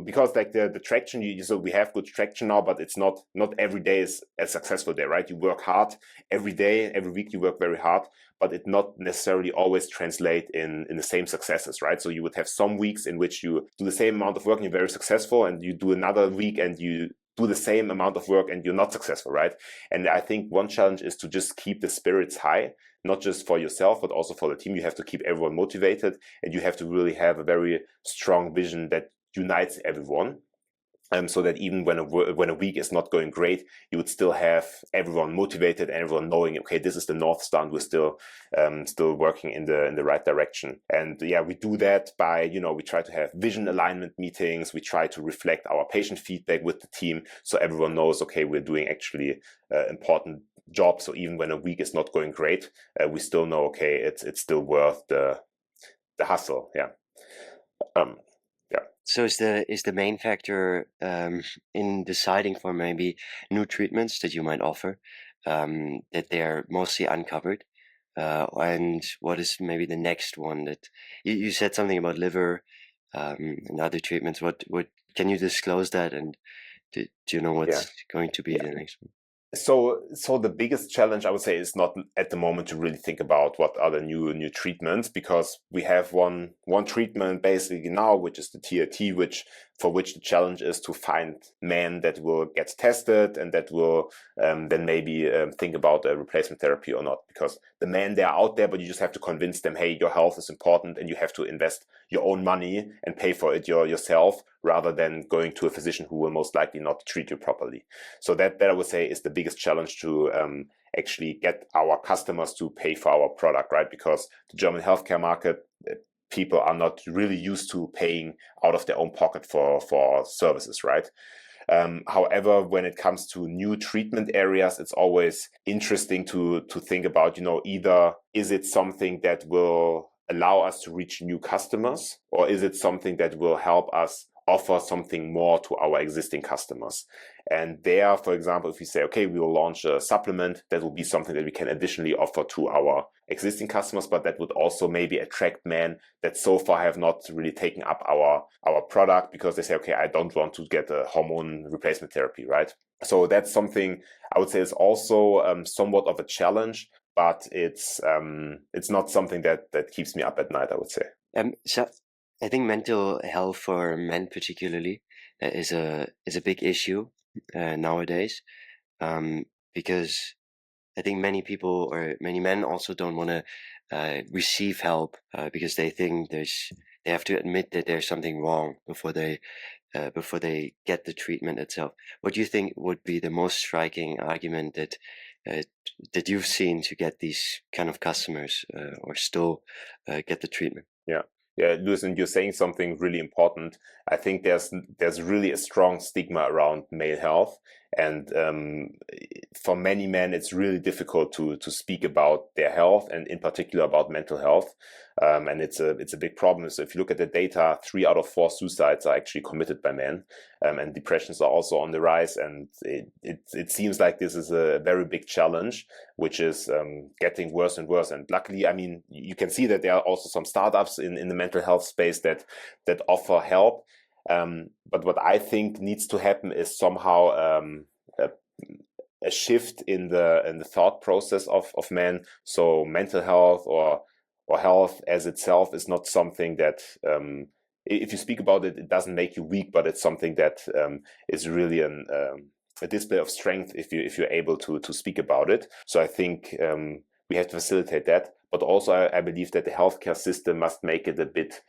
because the traction, so we have good traction now, but it's not every day is a successful day, right? You work hard every day, every week you work very hard, but it not necessarily always translate in the same successes, right? So you would have some weeks in which you do the same amount of work and you're very successful, and you do another week and you do the same amount of work and you're not successful, right? And I think one challenge is to just keep the spirits high, not just for yourself, but also for the team. You have to keep everyone motivated, and you have to really have a very strong vision that unites everyone. So that even when a week is not going great, you would still have everyone motivated and everyone knowing, okay, this is the North Star, and we're still working in the right direction. And yeah, we do that by, we try to have vision alignment meetings. We try to reflect our patient feedback with the team, so everyone knows, okay, we're doing actually important job. So even when a week is not going great, we still know, okay, it's still worth the hustle. Yeah. So is the main factor in deciding for maybe new treatments that you might offer that they're mostly uncovered? And what is maybe the next one that you said something about liver and other treatments? What can you disclose that? And Do you know what's going to be the next one? So the biggest challenge I would say is not at the moment to really think about what are the new treatments, because we have one treatment basically now, which is the TRT, for which the challenge is to find men that will get tested and that will then maybe think about a replacement therapy or not, because the men, they are out there, but you just have to convince them, hey, your health is important and you have to invest your own money and pay for it yourself, rather than going to a physician who will most likely not treat you properly. So that I would say is the biggest challenge to actually get our customers to pay for our product, right? Because the German healthcare market, people are not really used to paying out of their own pocket for services, right? However, when it comes to new treatment areas, it's always interesting to think about, either is it something that will allow us to reach new customers, or is it something that will help us offer something more to our existing customers? And there, for example, if we say, okay, we will launch a supplement, that will be something that we can additionally offer to our existing customers, but that would also maybe attract men that so far have not really taken up our product, because they say, okay, I don't want to get a hormone replacement therapy, right? So that's something I would say is also somewhat of a challenge, but it's not something that keeps me up at night, I would say. So I think mental health for men particularly is a big issue nowadays, because I think many people or many men also don't want to receive help because they think they have to admit that there's something wrong before they get the treatment itself. What do you think would be the most striking argument that you've seen to get these kind of customers or still get the treatment? Yeah, Luis, and you're saying something really important. I think there's really a strong stigma around male health, and for many men, it's really difficult to speak about their health, and in particular about mental health. And it's a big problem. So if you look at the data, 3 out of 4 suicides are actually committed by men, and depressions are also on the rise. And it seems like this is a very big challenge, which is getting worse and worse. And luckily, I mean, you can see that there are also some startups in the mental health space that offer help. But what I think needs to happen is somehow a shift in the thought process of men. So mental health or health as itself is not something that if you speak about it, it doesn't make you weak, but it's something that is really a display of strength if you're able to speak about it. So I think we have to facilitate that, but also I believe that the healthcare system must make it a bit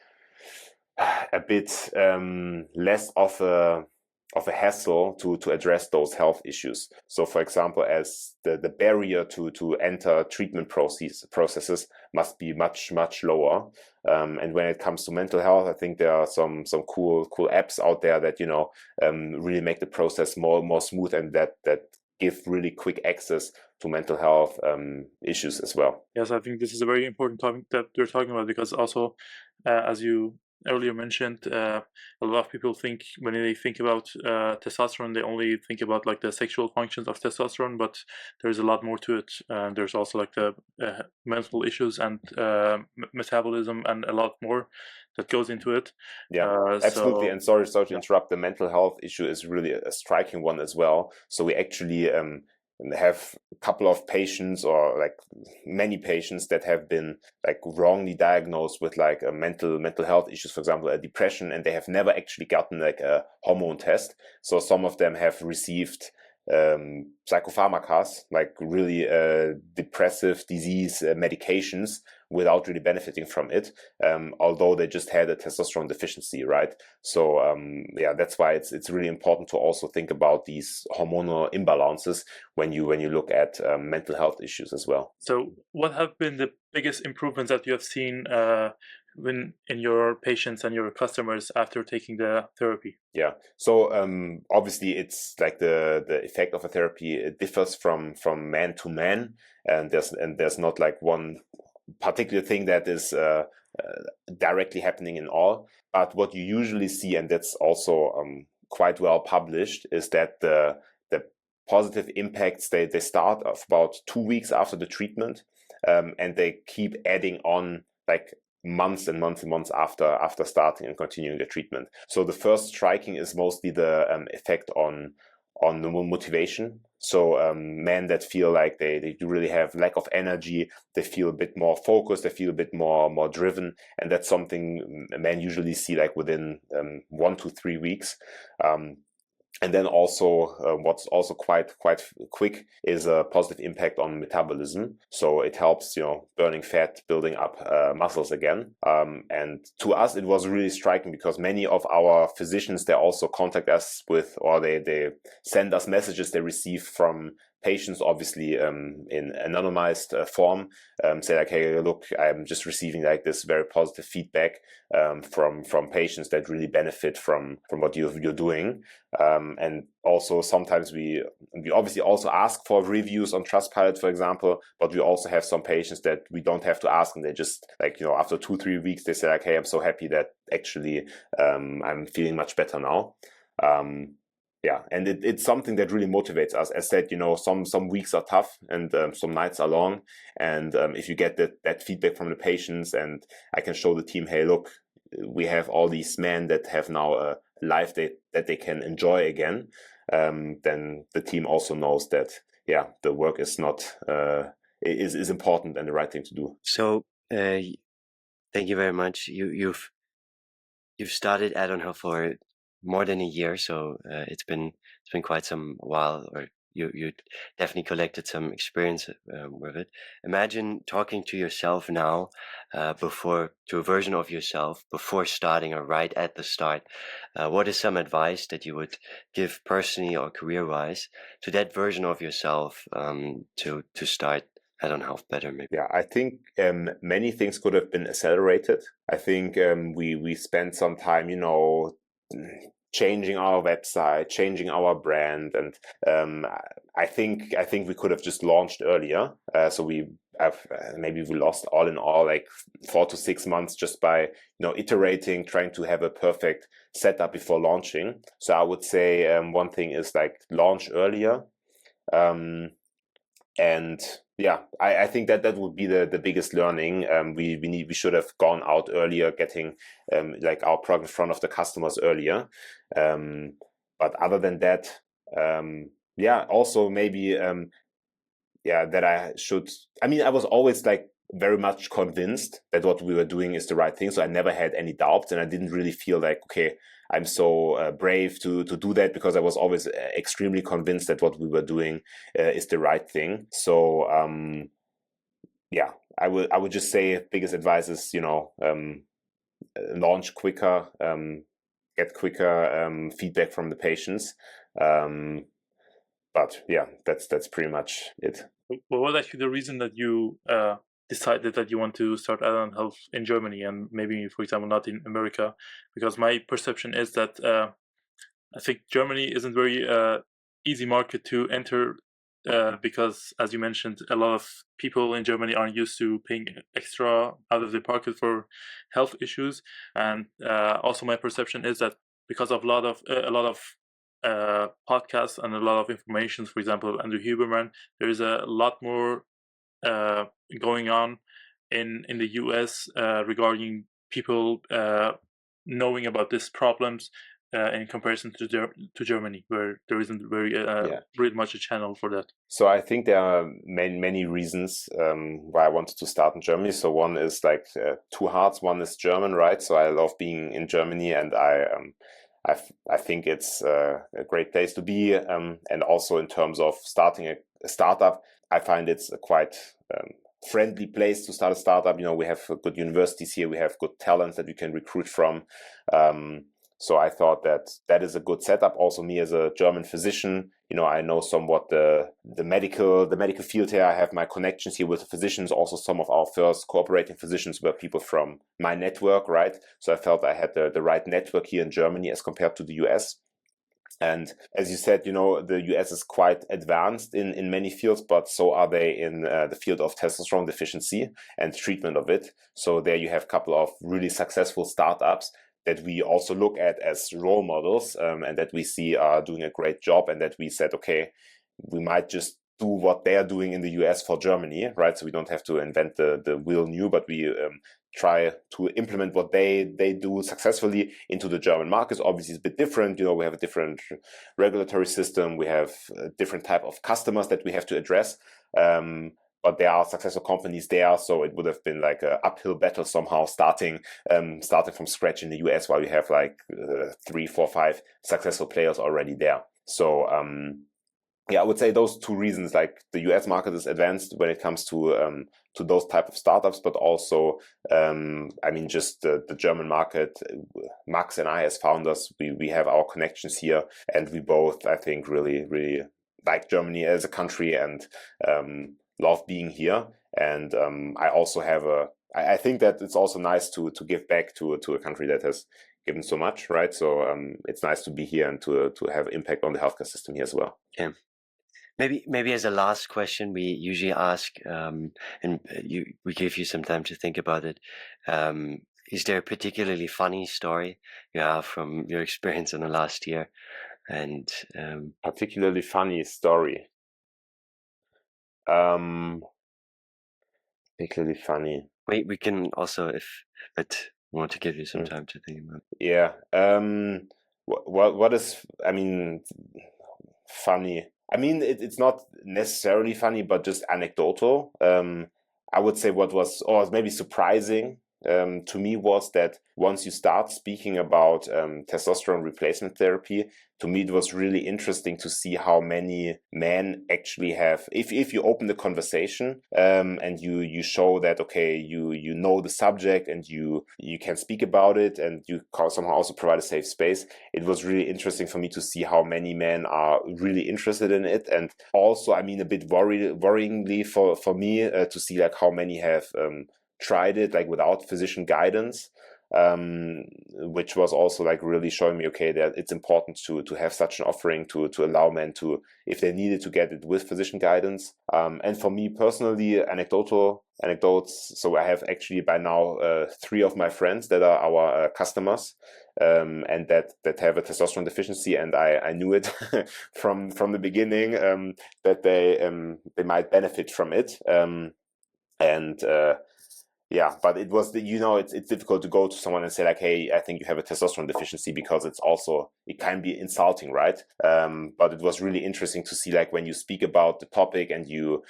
less of a hassle to address those health issues. So, for example, as the barrier to enter treatment processes must be much lower. And when it comes to mental health, I think there are some cool apps out there that really make the process more smooth, and that give really quick access to mental health issues as well. Yes, I think this is a very important topic that we're talking about, because also, as you earlier mentioned, a lot of people think when they think about testosterone, they only think about like the sexual functions of testosterone, but there's a lot more to it. There's also like the mental issues and metabolism and a lot more that goes into it. Yeah, absolutely. And sorry to interrupt. The mental health issue is really a striking one as well. So we actually have a couple of patients, or like many patients, that have been like wrongly diagnosed with like a mental health issues, for example, a depression, and they have never actually gotten like a hormone test. So some of them have received psychopharmacas, like really depressive disease medications, without really benefiting from it, although they just had a testosterone deficiency, right? So that's why it's really important to also think about these hormonal imbalances when you look at mental health issues as well. So what have been the biggest improvements that you have seen in your patients and your customers after taking the therapy? Yeah, so obviously it's like the effect of a therapy, it differs from man to man, and there's not like one particular thing that is directly happening in all. But what you usually see, and that's also quite well published, is that the positive impacts, they start of about 2 weeks after the treatment, and they keep adding on like months and months and months after starting and continuing the treatment. So the first striking is mostly the effect on the motivation. So men that feel like they do really have lack of energy, they feel a bit more focused, they feel a bit more driven, and that's something men usually see like within 1 to 3 weeks. And then also, what's also quite quick is a positive impact on metabolism. So it helps, burning fat, building up muscles again. And to us, it was really striking because many of our physicians, they also contact us with, or they send us messages they receive from patients, obviously in anonymized form, say like, hey, look, I'm just receiving like this very positive feedback from patients that really benefit from what you're doing. And also sometimes we obviously also ask for reviews on Trustpilot, for example, but we also have some patients that we don't have to ask, and they just like, after 2-3 weeks, they say like, hey, I'm so happy that actually I'm feeling much better now. Yeah, and it's something that really motivates us. As said, some weeks are tough and some nights are long. And if you get that feedback from the patients, and I can show the team, hey, look, we have all these men that have now a life that they can enjoy again, then the team also knows that, yeah, the work is not is important and the right thing to do. So thank you very much. You've started Adon Health for more than a year, so it's been quite some while, or you definitely collected some experience with it. Imagine talking to yourself now, to a version of yourself before starting, or right at the start. What is some advice that you would give personally or career-wise to that version of yourself to start Adon Health better, maybe? Yeah, I think many things could have been accelerated. I think we spent some time, changing our website, changing our brand, and I think we could have just launched earlier. So we have maybe we lost all in all like 4 to 6 months just by iterating, trying to have a perfect setup before launching. So I would say one thing is like launch earlier. And yeah, I think that would be the biggest learning. We should have gone out earlier, getting like our product in front of the customers earlier. But other than that, yeah, also maybe that I was always like very much convinced that what we were doing is the right thing. So I never had any doubts, and I didn't really feel like, okay, I'm so brave to do that, because I was always extremely convinced that what we were doing is the right thing. So yeah, I would just say biggest advice is launch quicker, get quicker feedback from the patients. But yeah, that's pretty much it. What was actually the reason that you decided that you want to start Adon Health in Germany and maybe, for example, not in America? Because my perception is that I think Germany isn't very easy market to enter because, as you mentioned, a lot of people in Germany aren't used to paying extra out of their pocket for health issues. And also my perception is that because of a lot of podcasts and a lot of information, for example, Andrew Huberman, there is a lot more going on in the US regarding people knowing about these problems in comparison to Germany, where there isn't really much a channel for that. So I think there are many reasons why I wanted to start in Germany. So one is like two hearts. One is German, right? So I love being in Germany, and I think it's a great place to be. And also in terms of starting a startup, I find it's a quite friendly place to start a startup. We have good universities here. We have good talents that we can recruit from. So I thought that is a good setup. Also, me as a German physician, I know somewhat the medical field here. I have my connections here with the physicians. Also, some of our first cooperating physicians were people from my network, right? So I felt I had the right network here in Germany as compared to the US. And as you said, the US is quite advanced in many fields, but so are they in the field of testosterone deficiency and treatment of it. So there you have a couple of really successful startups that we also look at as role models, and that we see are doing a great job, and that we said, okay, we might just do what they are doing in the US for Germany, right? So we don't have to invent the wheel new, but we try to implement what they do successfully into the German market. Obviously, it's a bit different. We have a different regulatory system. We have a different type of customers that we have to address. But there are successful companies there, so it would have been like an uphill battle somehow starting from scratch in the US, while we have like 3, 4, 5 successful players already there. So yeah, I would say those two reasons, like the US market is advanced when it comes to those type of startups, but also, I mean, just the German market. Max and I, as founders, we have our connections here, and we both, I think, really, really like Germany as a country and love being here. And I also have I think that it's also nice to give back to a country that has given so much, right? So it's nice to be here and to have impact on the healthcare system here as well. Yeah. Maybe as a last question, we usually ask, and we give you some time to think about it. Is there a particularly funny story you have from your experience in the last year? And particularly funny story. Particularly funny. We can also, but we want to give you some time to think about it. Yeah. What is, I mean, funny? I mean, it's not necessarily funny, but just anecdotal. I would say what was, or maybe surprising to me, was that once you start speaking about testosterone replacement therapy, to me it was really interesting to see how many men actually have, if you open the conversation and you show that, okay, you know the subject and you can speak about it, and you somehow also provide a safe space. It was really interesting for me to see how many men are really interested in it, and also, I mean, a bit worryingly for me to see like how many have tried it like without physician guidance, which was also like really showing me, okay, that it's important to have such an offering to allow men to, if they needed, to get it with physician guidance. And for me personally, anecdotes. So I have actually by now 3 of my friends that are our customers, and that have a testosterone deficiency, and I knew it from the beginning that they might benefit from it. Yeah, but it was it's difficult to go to someone and say like, hey, I think you have a testosterone deficiency, because it can be insulting, right? But it was really interesting to see like when you speak about the topic and you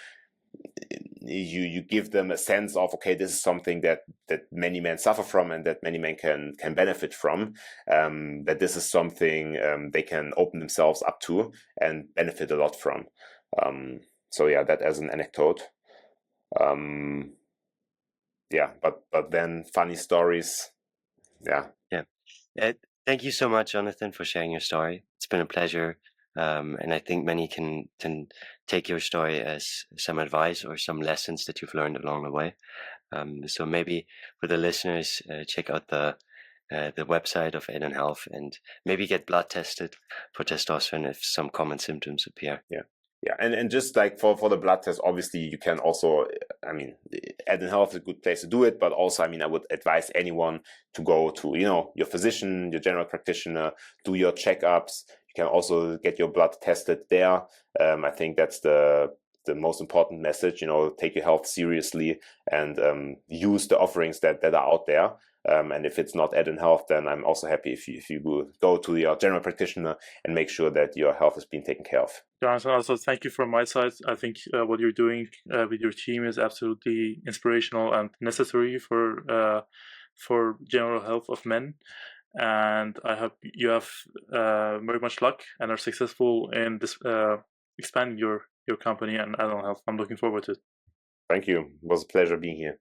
give them a sense of, okay, this is something that many men suffer from and that many men can benefit from, that this is something they can open themselves up to and benefit a lot from. So yeah, that as an anecdote. Yeah, but then funny stories. Yeah. Thank you so much, Jonathan, for sharing your story. It's been a pleasure, and I think many can take your story as some advice or some lessons that you've learned along the way. So maybe for the listeners, check out the website of Adon Health and maybe get blood tested for testosterone if some common symptoms appear. Yeah, and just like for the blood test, obviously you can also, I mean, Adon Health is a good place to do it, but also, I mean, I would advise anyone to go to, your physician, your general practitioner, do your checkups. You can also get your blood tested there. I think that's the most important message, take your health seriously and use the offerings that are out there. And if it's not Adon Health, then I'm also happy if you go to your general practitioner and make sure that your health is being taken care of. Jonathan, also thank you from my side. I think what you're doing with your team is absolutely inspirational and necessary for general health of men. And I hope you have very much luck and are successful in this expanding your company and Adon Health. I'm looking forward to it. Thank you. It was a pleasure being here.